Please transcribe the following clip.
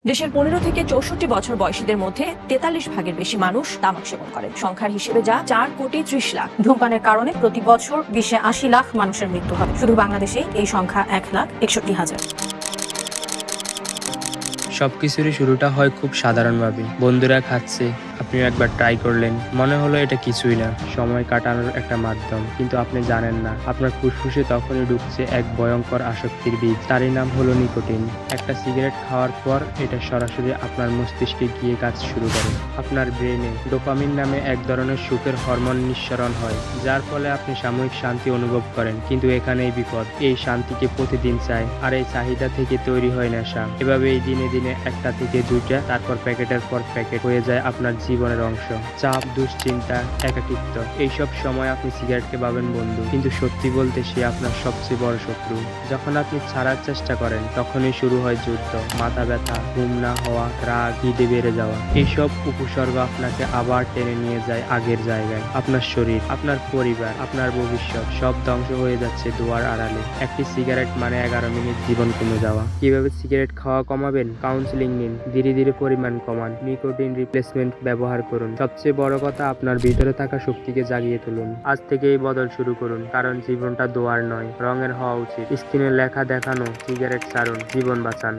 দেশের 15 থেকে 64 বছর বয়সীদের মধ্যে 43 ভাগের বেশি মানুষ তামাক সেবন করেন। সংখ্যার হিসেবে যা 4,30,00,000। ধূমপানের কারণে প্রতি বছর বিশ্বে 80 লাখ মানুষের মৃত্যু হয়। শুধু বাংলাদেশে এই সংখ্যা 1,61,000। সবকিছুরই শুরুটা হয় খুব সাধারণভাবে। বন্ধুরা খাচ্ছে, আপনিও একবার ট্রাই করলেন, মনে হলো এটা কিছুই না, সময় কাটানোর একটা মাধ্যম। কিন্তু আপনি জানেন না, আপনার ফুসফুসে তখনই ঢুকছে এক ভয়ঙ্কর আসক্তির বীজ। তারই নাম হলো নিকোটিন। একটা সিগারেট খাওয়ার পর এটা সরাসরি আপনার মস্তিষ্কে গিয়ে কাজ শুরু করে। আপনার ব্রেনে ডোপামিন নামে এক ধরনের সুখের হরমোন নিঃসরণ হয়, যার ফলে আপনি সাময়িক শান্তি অনুভব করেন। কিন্তু এখানেই বিপদ, এই শান্তিকে প্রতিদিন চাই, আর এই চাহিদা থেকে তৈরি হয় নেশা। এভাবে এই দিনে দিনে একটা থেকে দুইটা, তারপর প্যাকেটের পর প্যাকেট হয়ে যায় আপনার জীবনের অংশ। চাপ, দুশ্চিন্তা, একাকিত্ব, এইসব সময় আপনি সিগারেটকে ভাবেন বন্ধু, কিন্তু সত্যি বলতে সে আপনার সবচেয়ে বড় শত্রু। যখন আপনি ছাড়ার চেষ্টা করেন, তখনই শুরু হয় যুদ্ধ। মাথা ব্যথা, ঘুম না হওয়া, রাগ, খিদে বেড়ে যাওয়া, এইসব উপসর্গ আপনাকে আবার টেনে নিয়ে যায় আগের জায়গায়। আপনার শরীর, আপনার পরিবার, আপনার ভবিষ্যৎ সব ধ্বংস হয়ে যাচ্ছে দুয়ার আড়ালে। একটি সিগারেট মানে 11 মিনিট জীবন কমে যাওয়া। কিভাবে সিগারেট খাওয়া কমাবেন? কাউন্সিলিং নিন, ধীরে ধীরে পরিমাণ কমান, নিকোটিন রিপ্লেসমেন্ট ব্যবহার করুন। সবচেয়ে বড় কথা, আপনার ভিতরে থাকা শক্তিকে জাগিয়ে তুলুন। আজ থেকে এই বদল শুরু করুন, কারণ জীবনটা দোয়ার নয়, রঙের হওয়া উচিত। স্ক্রিনে লেখা দেখানো, সিগারেট ছাড়ুন, জীবন বাঁচান।